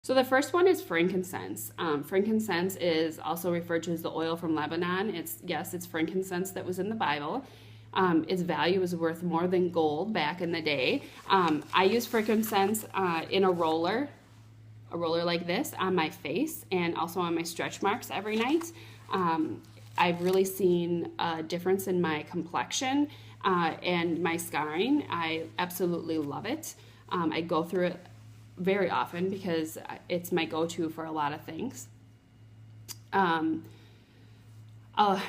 So the first one is frankincense. Frankincense is also referred to as the oil from Lebanon. It's frankincense that was in the Bible. Its value is worth more than gold back in the day. I use frankincense in a roller like this on my face and also on my stretch marks every night. I've really seen a difference in my complexion and my scarring. I absolutely love it. I go through it very often because it's my go-to for a lot of things.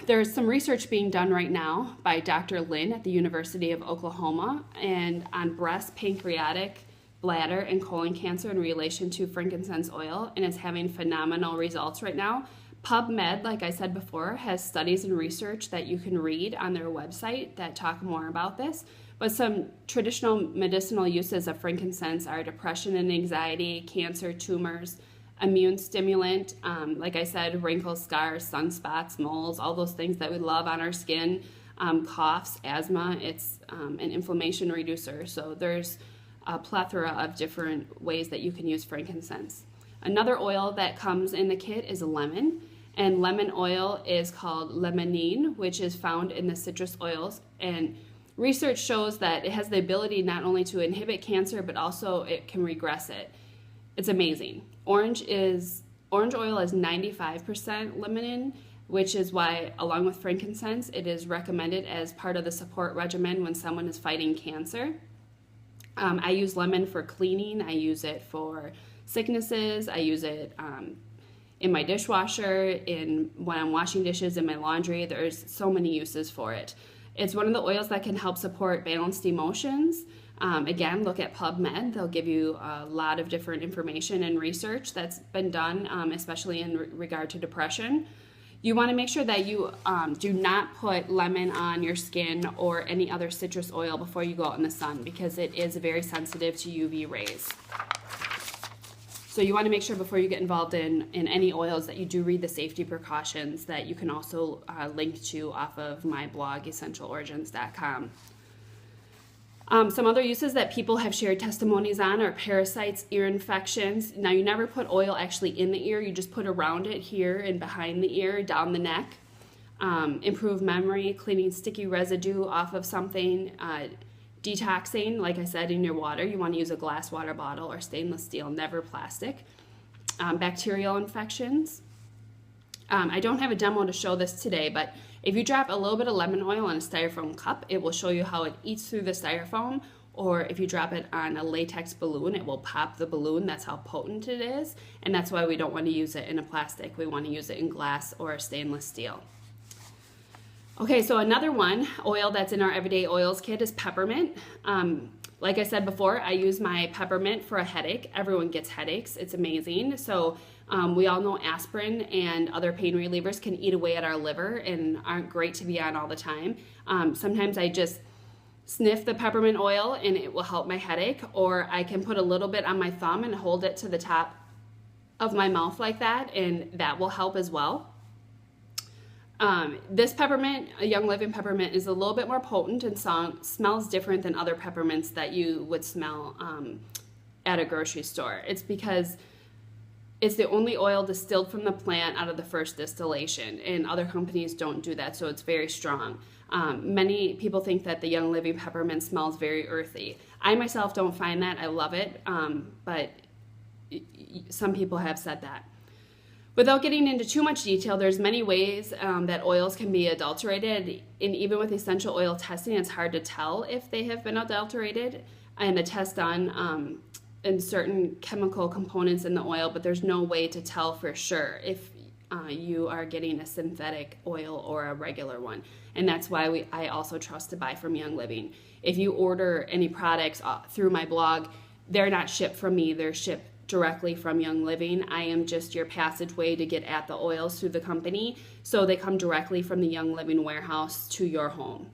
There's some research being done right now by Dr. Lin at the University of Oklahoma and on breast, pancreatic, bladder, and colon cancer in relation to frankincense oil, and it's having phenomenal results right now. PubMed, like I said before, has studies and research that you can read on their website that talk more about this. But some traditional medicinal uses of frankincense are depression and anxiety, cancer, tumors, immune stimulant, like I said, wrinkles, scars, sunspots, moles, all those things that we love on our skin, coughs, asthma. It's an inflammation reducer. So there's a plethora of different ways that you can use frankincense. Another oil that comes in the kit is lemon, and lemon oil is called limonene, which is found in the citrus oils, and research shows that it has the ability not only to inhibit cancer, but also it can regress it. It's amazing. Orange oil is 95% limonene, which is why, along with frankincense, it is recommended as part of the support regimen when someone is fighting cancer. I use lemon for cleaning. I use it for sicknesses. I use it in my dishwasher, when I'm washing dishes, in my laundry. There's so many uses for it. It's one of the oils that can help support balanced emotions. Again, look at PubMed. They'll give you a lot of different information and research that's been done, especially in regard to depression. You want to make sure that you do not put lemon on your skin or any other citrus oil before you go out in the sun, because it is very sensitive to UV rays. So you want to make sure before you get involved in any oils that you do read the safety precautions that you can also link to off of my blog, essentialorigins.com. Some other uses that people have shared testimonies on are parasites, ear infections. Now, you never put oil actually in the ear. You just put around it here and behind the ear, down the neck. Improve memory, cleaning sticky residue off of something. Detoxing, like I said, in your water. You want to use a glass water bottle or stainless steel, never plastic. Bacterial infections. I don't have a demo to show this today, but if you drop a little bit of lemon oil in a styrofoam cup, it will show you how it eats through the styrofoam. Or if you drop it on a latex balloon, it will pop the balloon. That's how potent it is. And that's why we don't want to use it in a plastic. We want to use it in glass or stainless steel. Okay, so another oil that's in our everyday oils kit is peppermint. Like I said before, I use my peppermint for a headache. Everyone gets headaches. It's amazing. So we all know aspirin and other pain relievers can eat away at our liver and aren't great to be on all the time. Sometimes I just sniff the peppermint oil and it will help my headache, or I can put a little bit on my thumb and hold it to the top of my mouth like that, and that will help as well. This peppermint, a Young Living peppermint, is a little bit more potent and smells different than other peppermints that you would smell at a grocery store. It's because it's the only oil distilled from the plant out of the first distillation, and other companies don't do that, so it's very strong. Many people think that the Young Living peppermint smells very earthy. I myself don't find that. I love it, but some people have said that. Without getting into too much detail, there's many ways that oils can be adulterated, and even with essential oil testing, it's hard to tell if they have been adulterated, and the test done in certain chemical components in the oil, but there's no way to tell for sure if you are getting a synthetic oil or a regular one, and that's why I also trust to buy from Young Living. If you order any products through my blog, they're not shipped from me, they're shipped directly from Young Living. I am just your passageway to get at the oils through the company, so they come directly from the Young Living warehouse to your home.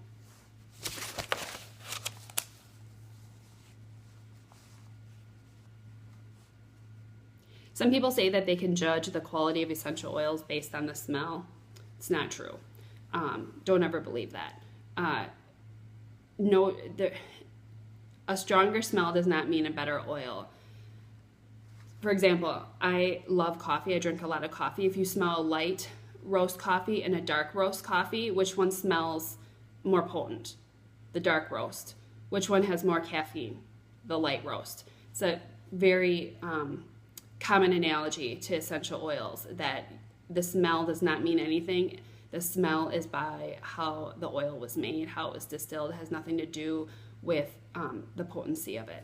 Some people say that they can judge the quality of essential oils based on the smell. It's not true. Don't ever believe that. A stronger smell does not mean a better oil. For example, I love coffee. I drink a lot of coffee. If you smell a light roast coffee and a dark roast coffee, which one smells more potent? The dark roast. Which one has more caffeine? The light roast. It's a very common analogy to essential oils, that the smell does not mean anything. The smell is by how the oil was made, how it was distilled. It has nothing to do with the potency of it.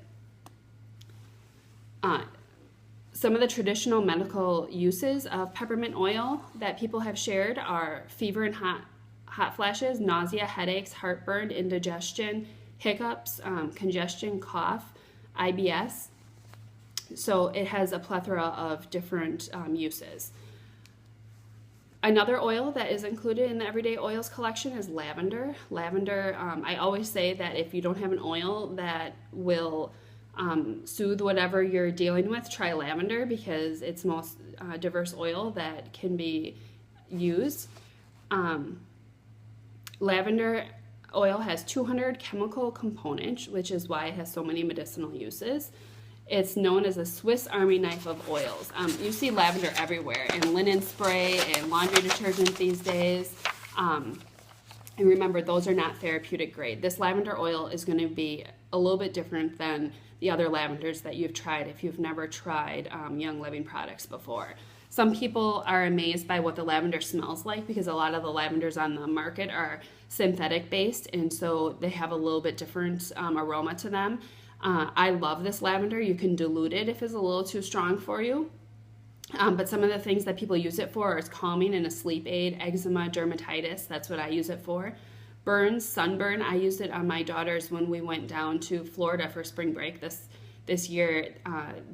Some of the traditional medical uses of peppermint oil that people have shared are fever and hot flashes, nausea, headaches, heartburn, indigestion, hiccups, congestion, cough, IBS. So it has a plethora of different uses. Another oil that is included in the Everyday Oils collection is lavender. Lavender, I always say that if you don't have an oil that will soothe whatever you're dealing with, try lavender, because it's the most diverse oil that can be used. Lavender oil has 200 chemical components, which is why it has so many medicinal uses. It's known as a Swiss Army knife of oils. You see lavender everywhere in linen spray and laundry detergent these days. And remember, those are not therapeutic grade. This lavender oil is going to be a little bit different than the other lavenders that you've tried if you've never tried Young Living products before. Some people are amazed by what the lavender smells like, because a lot of the lavenders on the market are synthetic based, and so they have a little bit different aroma to them. I love this lavender. You can dilute it if it's a little too strong for you. But some of the things that people use it for is calming and a sleep aid, eczema, dermatitis. That's what I use it for. Burns, sunburn. I used it on my daughters when we went down to Florida for spring break this year.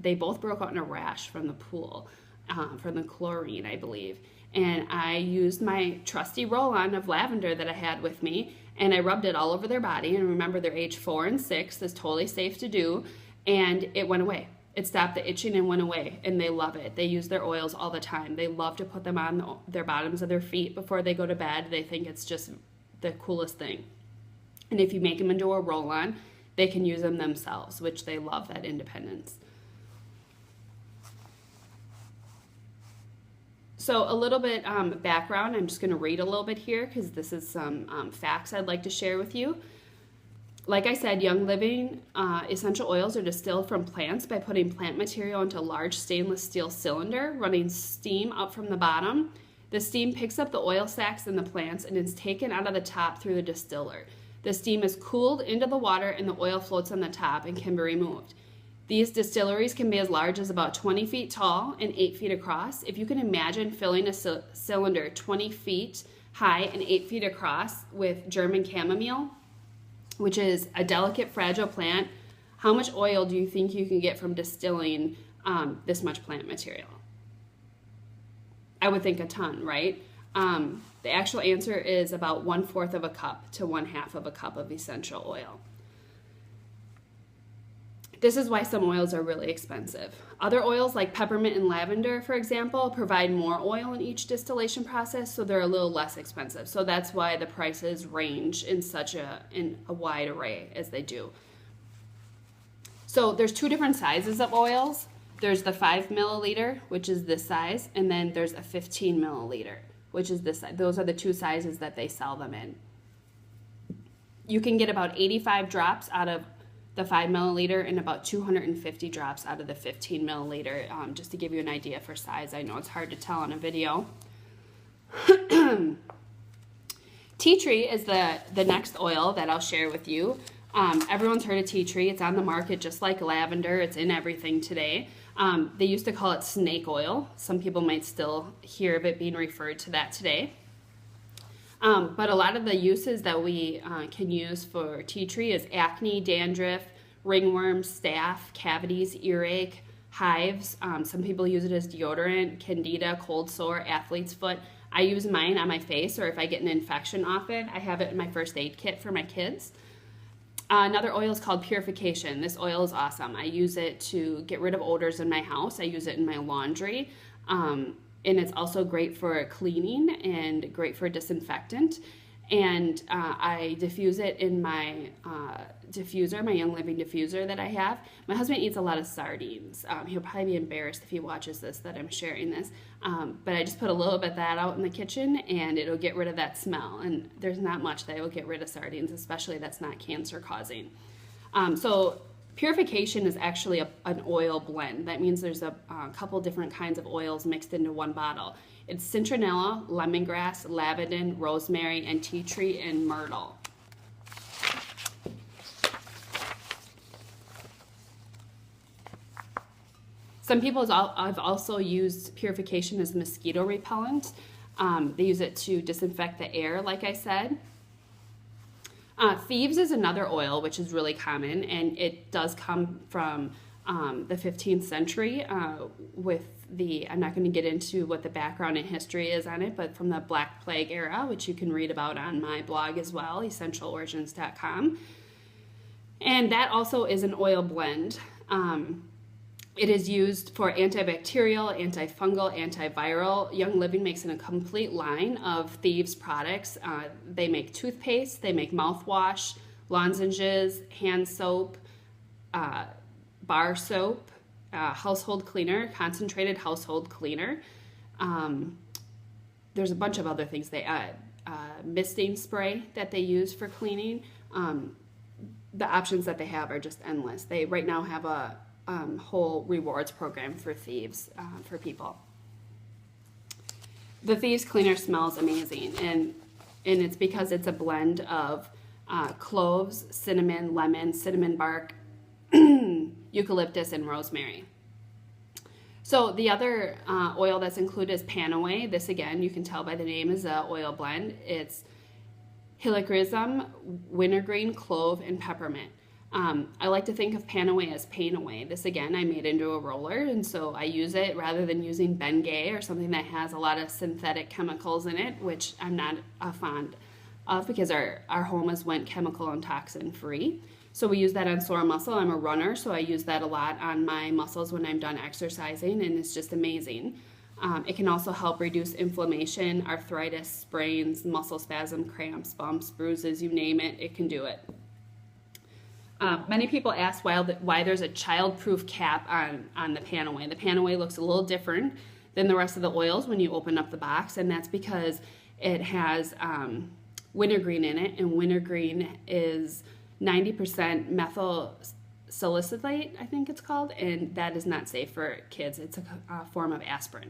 They both broke out in a rash from the pool, from the chlorine, I believe. And I used my trusty roll-on of lavender that I had with me, and I rubbed it all over their body. And remember, they're age 4 and 6. It's totally safe to do. And it went away. It stopped the itching and went away. And they love it. They use their oils all the time. They love to put them on their bottoms of their feet before they go to bed. They think it's just the coolest thing. And if you make them into a roll-on, they can use them themselves, which they love that independence. So a little bit background, I'm just going to read a little bit here because this is some facts I'd like to share with you. Like I said, Young Living essential oils are distilled from plants by putting plant material into a large stainless steel cylinder, running steam up from the bottom. The steam picks up the oil sacs in the plants and is taken out of the top through the distiller. The steam is cooled into the water and the oil floats on the top and can be removed. These distilleries can be as large as about 20 feet tall and 8 feet across. If you can imagine filling a cylinder 20 feet high and 8 feet across with German chamomile, which is a delicate, fragile plant, how much oil do you think you can get from distilling this much plant material? I would think a ton, right? The actual answer is about 1/4 of a cup to 1/2 of a cup of essential oil. This is why some oils are really expensive. Other oils like peppermint and lavender, for example, provide more oil in each distillation process, so they're a little less expensive. So that's why the prices range in such a wide array as they do. So there's 2 different sizes of oils. There's the 5 milliliter, which is this size, and then there's a 15 milliliter, which is this size. Those are the 2 sizes that they sell them in. You can get about 85 drops out of the 5 milliliter and about 250 drops out of the 15 milliliter, just to give you an idea for size. I know it's hard to tell on a video. Tea tree is the next oil that I'll share with you. Everyone's heard of tea tree. It's on the market just like lavender. It's in everything today. They used to call it snake oil. Some people might still hear of it being referred to that today. But a lot of the uses that we can use for tea tree is acne, dandruff, ringworm, staph, cavities, earache, hives. Some people use it as deodorant, candida, cold sore, athlete's foot. I use mine on my face, or if I get an infection often, I have it in my first aid kit for my kids. Another oil is called Purification. This oil is awesome. I use it to get rid of odors in my house. I use it in my laundry. And it's also great for cleaning and great for disinfectant. and I diffuse it in my diffuser, my Young Living diffuser that I have. My husband eats a lot of sardines. He'll probably be embarrassed if he watches this that I'm sharing this, but I just put a little bit of that out in the kitchen, and it'll get rid of that smell. And there's not much that will get rid of sardines, especially that's not cancer causing. So purification is actually an oil blend. That means there's a couple different kinds of oils mixed into one bottle. It's citronella, lemongrass, lavender, rosemary, and tea tree and myrtle. Some people have also used purification as mosquito repellent. They use it to disinfect the air, like I said. Thieves is another oil which is really common, and it does come from the 15th century with I'm not going to get into what the background and history is on it, but from the Black Plague era, which you can read about on my blog as well, essentialorigins.com. And that also is an oil blend. It is used for antibacterial, antifungal, antiviral. Young Living makes a complete line of Thieves products. They make toothpaste, they make mouthwash, lozenges, hand soap, bar soap, household cleaner, concentrated household cleaner. There's a bunch of other things they add. Misting spray that they use for cleaning. The options that they have are just endless. They right now have a whole rewards program for Thieves for people. The Thieves cleaner smells amazing, and it's because it's a blend of cloves, cinnamon, lemon, cinnamon bark, eucalyptus, and rosemary. So the other oil that's included is Panaway. This, again, you can tell by the name, is an oil blend. It's helichrysum, wintergreen, clove, and peppermint. I like to think of Panaway as pain away. This, again, I made into a roller, and so I use it rather than using Bengay or something that has a lot of synthetic chemicals in it, which I'm not fond of because our home went chemical and toxin free. So we use that on sore muscle. I'm a runner, so I use that a lot on my muscles when I'm done exercising, and it's just amazing. It can also help reduce inflammation, arthritis, sprains, muscle spasm, cramps, bumps, bruises, you name it, it can do it. Many people ask why there's a child-proof cap on the Panaway. The Panaway looks a little different than the rest of the oils when you open up the box, and that's because it has wintergreen in it, and wintergreen is 90% methyl salicylate, I think it's called, and that is not safe for kids. It's a form of aspirin.